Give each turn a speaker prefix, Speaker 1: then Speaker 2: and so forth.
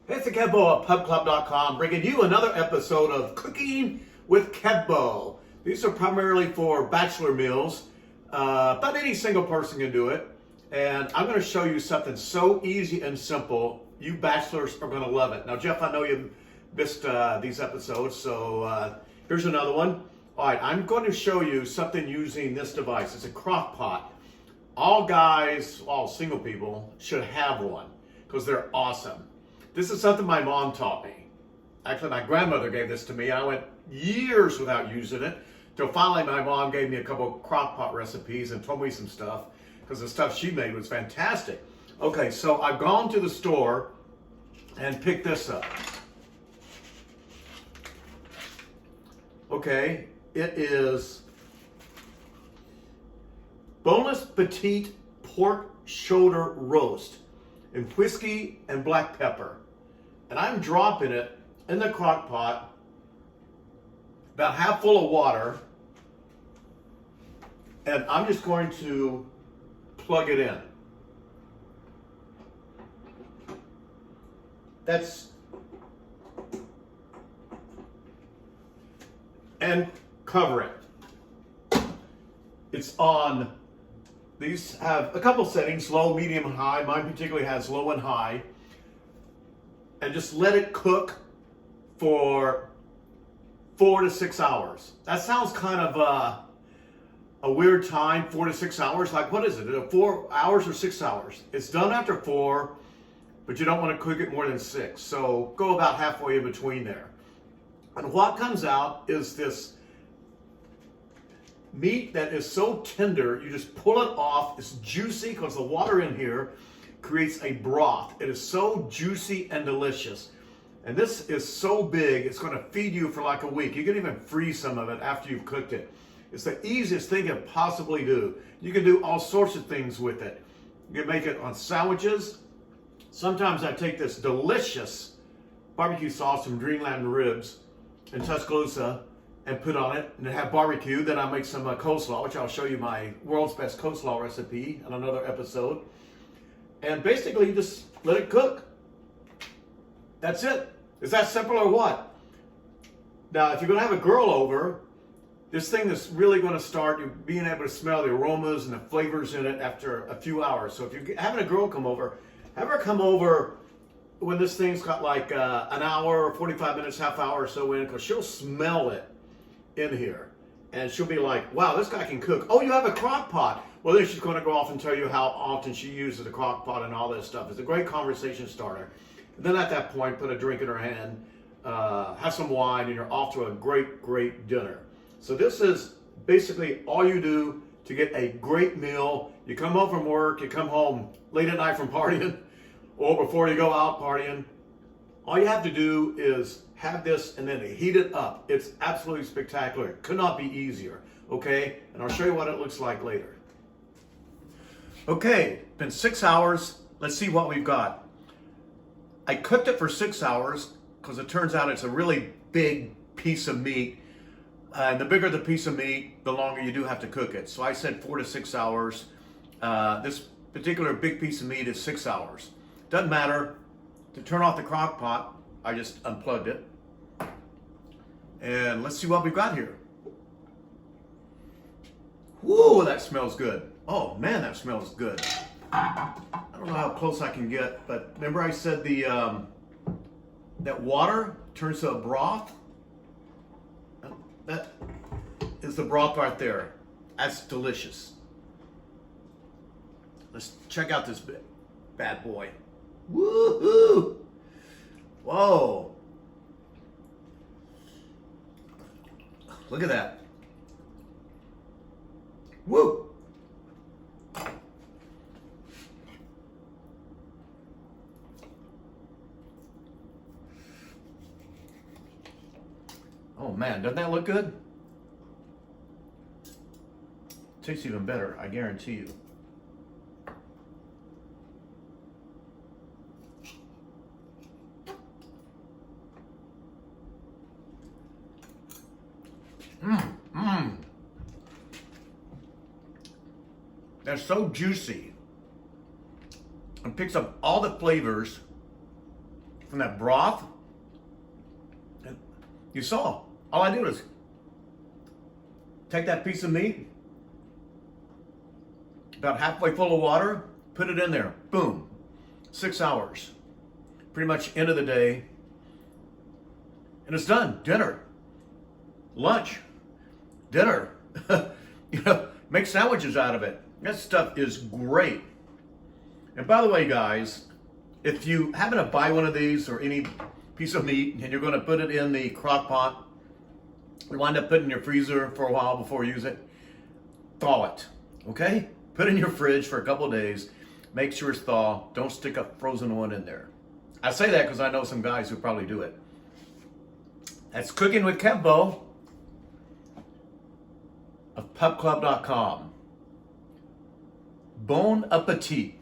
Speaker 1: It's the Kevbeaux at PubClub.com bringing you another episode of Cooking with Kevbeaux. These are primarily for bachelor meals, but any single person can do it. And I'm going to show you something so easy and simple. You bachelors are going to love it. Now, Jeff, I know you missed these episodes, so here's another one. All right, I'm going to show you something using this device. It's a Crockpot. All guys, all single people, should have one because they're awesome. This is something my mom taught me. Actually, my grandmother gave this to me. I went years without using it till finally my mom gave me a couple of Crockpot recipes and told me some stuff because the stuff she made was fantastic. Okay, so I've gone to the store and picked this up. Okay, it is boneless petite pork shoulder roast in whiskey and black pepper. And I'm dropping it in the crock pot, about half full of water, and I'm just going to plug it in. And cover it. It's on, these have a couple settings, low, medium, and high. Mine particularly has low and high. And just let it cook for 4 to 6 hours. That sounds kind of a weird time, 4 to 6 hours. Like, what is it? 4 hours or 6 hours? It's done after 4, but you don't want to cook it more than 6. So go about halfway in between there. And what comes out is this meat that is so tender, you just pull it off. It's juicy because the water in here creates a broth. It is so juicy and delicious. And this is so big, it's going to feed you for like a week. You can even freeze some of it after you've cooked it. It's the easiest thing you can possibly do. You can do all sorts of things with it. You can make it on sandwiches. Sometimes I take this delicious barbecue sauce from Dreamland Ribs in Tuscaloosa and put on it and have barbecue. Then I make some coleslaw, which I'll show you my world's best coleslaw recipe on another episode. And basically, you just let it cook. That's it. Is that simple or what? Now, if you're going to have a girl over, this thing is really going to start you being able to smell the aromas and the flavors in it after a few hours. So if you're having a girl come over, have her come over when this thing's got like an hour or 45 minutes, half hour or so in, because she'll smell it in here. And she'll be like, wow, this guy can cook. Oh, you have a crock pot. Well, then she's going to go off and tell you how often she uses the crock pot and all this stuff. It's a great conversation starter. And then at that point, put a drink in her hand, have some wine, and you're off to a great, great dinner. So this is basically all you do to get a great meal. You come home from work, you come home late at night from partying, or before you go out partying. All you have to do is have this and then heat it up. It's absolutely spectacular. It could not be easier, okay? And I'll show you what it looks like later. Okay, been 6 hours. Let's see what we've got. I cooked it for 6 hours because it turns out it's a really big piece of meat. And the bigger the piece of meat, the longer you do have to cook it. So I said 4 to 6 hours. This particular big piece of meat is 6 hours. Doesn't matter. To turn off the crock pot, I just unplugged it. And let's see what we've got here. Whoa, that smells good. Oh man, that smells good. I don't know how close I can get, but remember I said the that water turns to a broth? That is the broth right there. That's delicious. Let's check out this bad boy. Woohoo! Whoa! Look at that. Woo! Oh man, doesn't that look good? Tastes even better, I guarantee you. They're so juicy and picks up all the flavors from that broth. And you saw, all I did was take that piece of meat, about halfway full of water, put it in there, boom, 6 hours. Pretty much end of the day, and it's done. Dinner, lunch, dinner. You know, make sandwiches out of it. That stuff is great. And by the way, guys, if you happen to buy one of these or any piece of meat and you're going to put it in the crock pot, you wind up putting it in your freezer for a while before you use it, thaw it, okay? Put it in your fridge for a couple of days. Make sure it's thawed. Don't stick a frozen one in there. I say that because I know some guys who probably do it. That's Cooking with Kevbeaux of PubClub.com. Bon appetit.